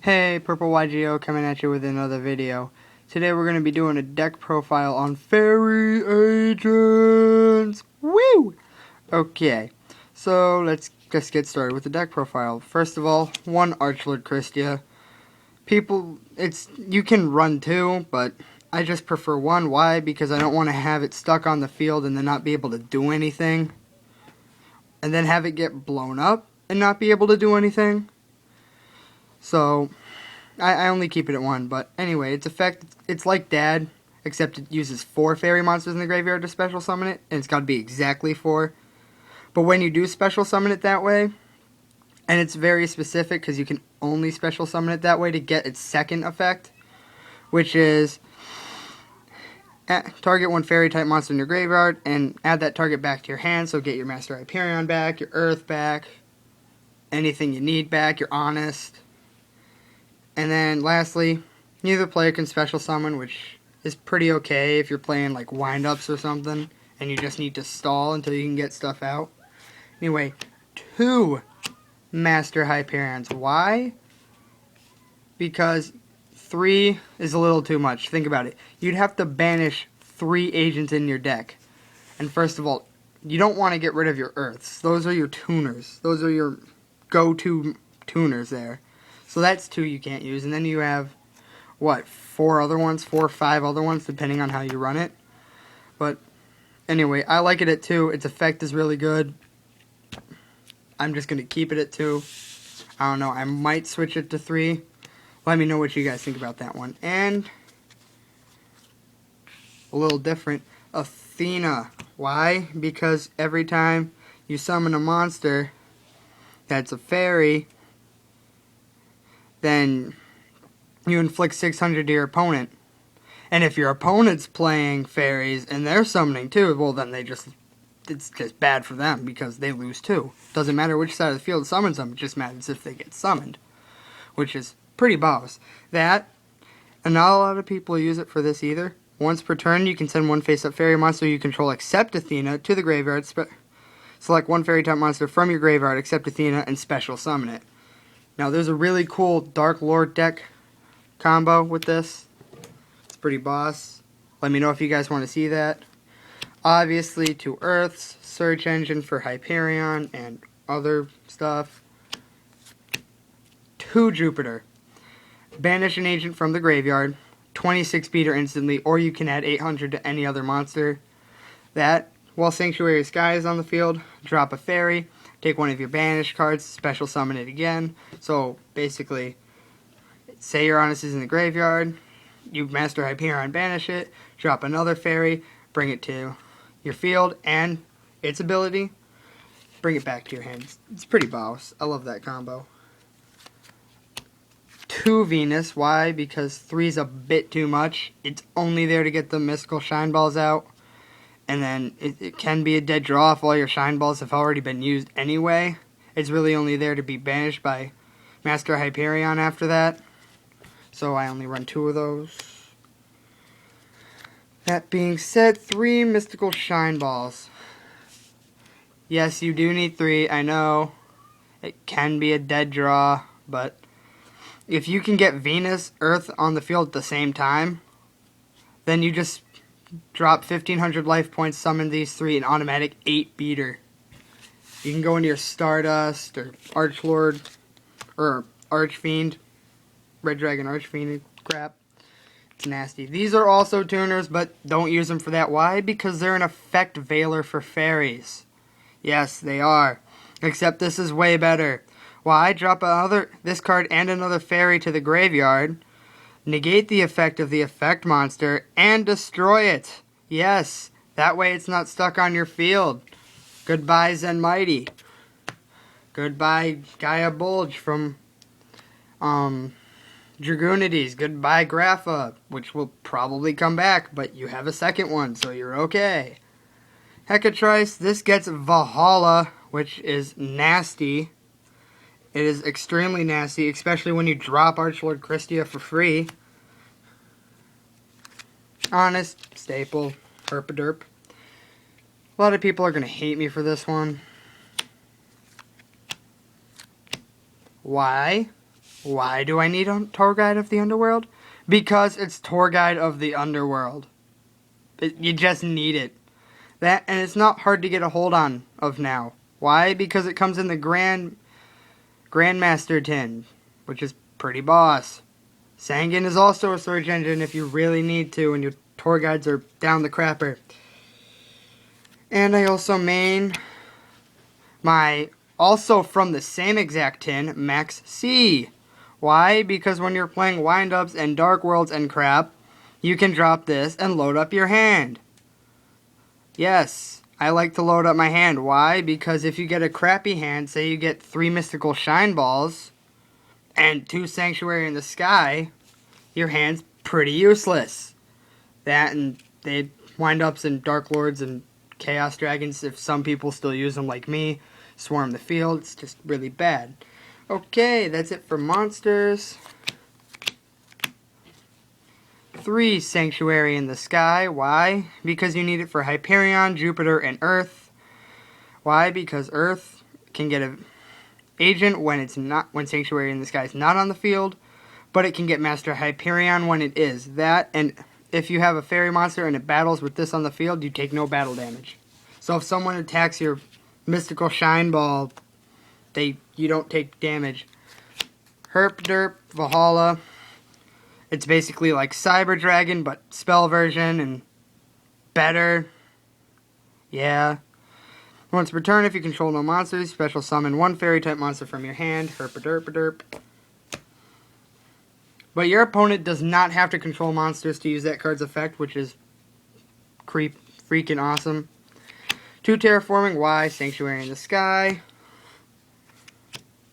Hey, Purple YGO coming at you with another video. Today we're going to be doing a deck profile on Fairy Agents! Woo! Okay, so let's just get started with the deck profile. First of all, one Archlord Christia. You can run two, but I just prefer one. Why? Because I don't want to have it stuck on the field and then not be able to do anything. And then have it get blown up and not be able to do anything. So, I only keep it at one, but anyway, it's like Dad, except it uses 4 fairy monsters in the graveyard to special summon it, and it's got to be exactly 4. But when you do special summon it that way, and it's very specific because you can only special summon it that way to get its second effect, which is target one fairy type monster in your graveyard and add that target back to your hand, so get your Master Hyperion back, your Earth back, anything you need back, your Honest. And then lastly, neither player can special summon, which is pretty okay if you're playing like wind-ups or something and you just need to stall until you can get stuff out. Anyway, 2 Master Hyperions. Why? Because 3 is a little too much. Think about it. You'd have to banish 3 agents in your deck. And first of all, you don't want to get rid of your Earths. Those are your tuners. Those are your go-to tuners there. So that's 2 you can't use. And then you have, what, 4 other ones? 4 or 5 other ones, depending on how you run it. But anyway, I like it at 2. Its effect is really good. I'm just going to keep it at 2. I don't know. I might switch it to 3. Let me know what you guys think about that one. And a little different, Athena. Why? Because every time you summon a monster that's a fairy, then you inflict 600 to your opponent. And if your opponent's playing fairies and they're summoning too, well then it's just bad for them because they lose too. Doesn't matter which side of the field summons them, it just matters if they get summoned. Which is pretty boss. That, and not a lot of people use it for this either. Once per turn, you can send one face-up fairy monster you control except Athena to the graveyard. Select one fairy type monster from your graveyard except Athena and special summon it. Now, there's a really cool Dark Lord deck combo with this. It's pretty boss. Let me know if you guys want to see that. Obviously, 2 Earths, Search Engine for Hyperion, and other stuff. 2 Jupiter. Banish an agent from the graveyard. 26 beater instantly, or you can add 800 to any other monster. That, while Sanctuary Sky is on the field, drop a fairy. Take one of your banished cards, special summon it again. So, basically, say your Honest is in the graveyard, you Master Hyperion, banish it, drop another fairy, bring it to your field, and its ability, bring it back to your hand. It's pretty boss. I love that combo. 2 Venus. Why? Because 3's a bit too much. It's only there to get the mystical shine balls out. And then it can be a dead draw if all your shine balls have already been used anyway. It's really only there to be banished by Master Hyperion after that. So I only run 2 of those. That being said, 3 mystical shine balls. Yes, you do need 3. I know it can be a dead draw, but if you can get Venus, Earth on the field at the same time, then you just drop 1500 life points, summon these 3, an automatic 8 beater. You can go into your Stardust or Archlord or Archfiend, Red Dragon Archfiend crap. It's nasty. These are also tuners, but don't use them for that. Why? Because they're an effect veiler for fairies. Yes, they are. Except this is way better. Why? Drop this card and another fairy to the graveyard. Negate the effect of the effect monster and destroy it. Yes, that way it's not stuck on your field. Goodbye Zen Mighty. Goodbye Gaia Bulge from Dragoonides. Goodbye Grapha, which will probably come back, but you have a second one, so you're okay. Hecatrice, this gets Valhalla, which is nasty. It is extremely nasty, especially when you drop Archlord Christia for free. Honest, staple, herpaderp. A lot of people are going to hate me for this one. Why? Why do I need a tour guide of the underworld? Because it's tour guide of the underworld. You just need it. And it's not hard to get a hold on of now. Why? Because it comes in the Grandmaster tin, which is pretty boss. Sangan is also a storage engine if you really need to and your tour guides are down the crapper. And I also main my, also from the same exact tin, Max C. Why? Because when you're playing wind-ups and Dark Worlds and crap, you can drop this and load up your hand. Yes, I like to load up my hand. Why? Because if you get a crappy hand, say you get 3 Mystical Shine Balls and 2 Sanctuary in the Sky, your hand's pretty useless. That and they wind-ups and Dark Lords and Chaos Dragons, if some people still use them like me, swarm the field. It's just really bad. Okay, that's it for monsters. 3 Sanctuary in the Sky. Why? Because you need it for Hyperion, Jupiter, and Earth. Why? Because Earth can get an agent when Sanctuary in the Sky is not on the field, but it can get Master Hyperion when it is. That, and if you have a fairy monster and it battles with this on the field, you take no battle damage. So if someone attacks your Mystical Shine Ball, you don't take damage. Herp Derp Valhalla. It's basically like Cyber Dragon, but spell version and better. Yeah. Once per turn, if you control no monsters, special summon 1 fairy type monster from your hand. Herp Derp Derp. But your opponent does not have to control monsters to use that card's effect, which is freaking awesome. 2 Terraforming. Why? Sanctuary in the Sky.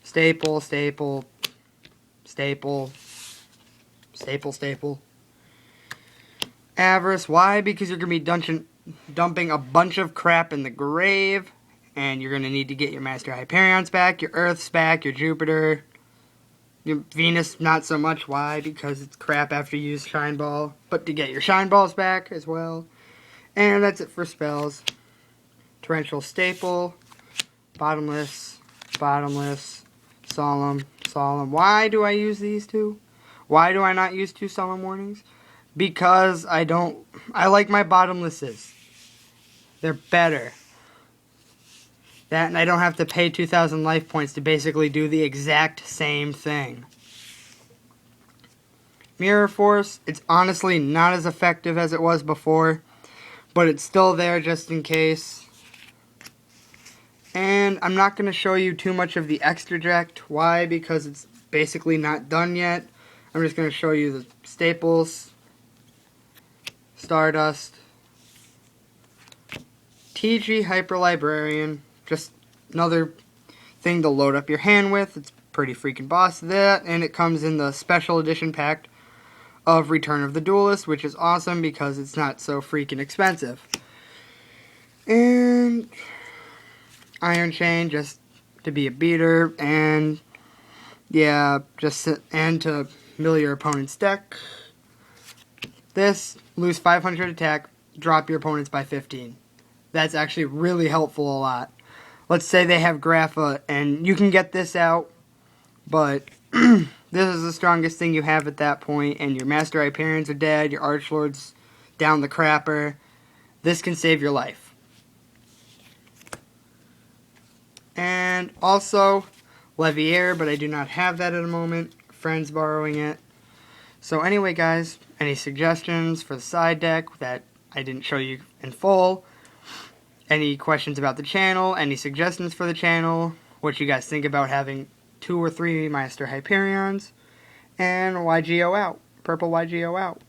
Staple, staple, staple, staple, staple. Avarice. Why? Because you're going to be dumping a bunch of crap in the grave, and you're going to need to get your Master Hyperions back, your Earths back, your Jupiter. Your Venus, not so much. Why? Because it's crap after you use Shine Ball, but to get your Shine Balls back as well. And that's it for spells. Torrential Staple, Bottomless, Bottomless, Solemn, Solemn. Why do I use these 2? Why do I not use 2 Solemn Warnings? Because I like my Bottomlesses. They're better. That, and I don't have to pay 2,000 life points to basically do the exact same thing. Mirror Force, it's honestly not as effective as it was before, but it's still there just in case. And I'm not going to show you too much of the extra deck. Why? Because it's basically not done yet. I'm just going to show you the staples. Stardust. TG Hyper Librarian. Just another thing to load up your hand with. It's pretty freaking boss. That, and it comes in the special edition pack of Return of the Duelist, which is awesome because it's not so freaking expensive. And Iron Chain, just to be a beater, and yeah, and to mill your opponent's deck. This, lose 500 attack, drop your opponents by 15. That's actually really helpful a lot. Let's say they have Grapha, and you can get this out, but this is the strongest thing you have at that point, and your Master Hyperions are dead, your Archlord's down the crapper. This can save your life. And also, Leviair, but I do not have that at the moment. Friends borrowing it. So anyway, guys, any suggestions for the side deck that I didn't show you in full? Any questions about the channel? Any suggestions for the channel? What you guys think about having 2 or 3 Master Hyperions? And YGO out. Purple YGO out.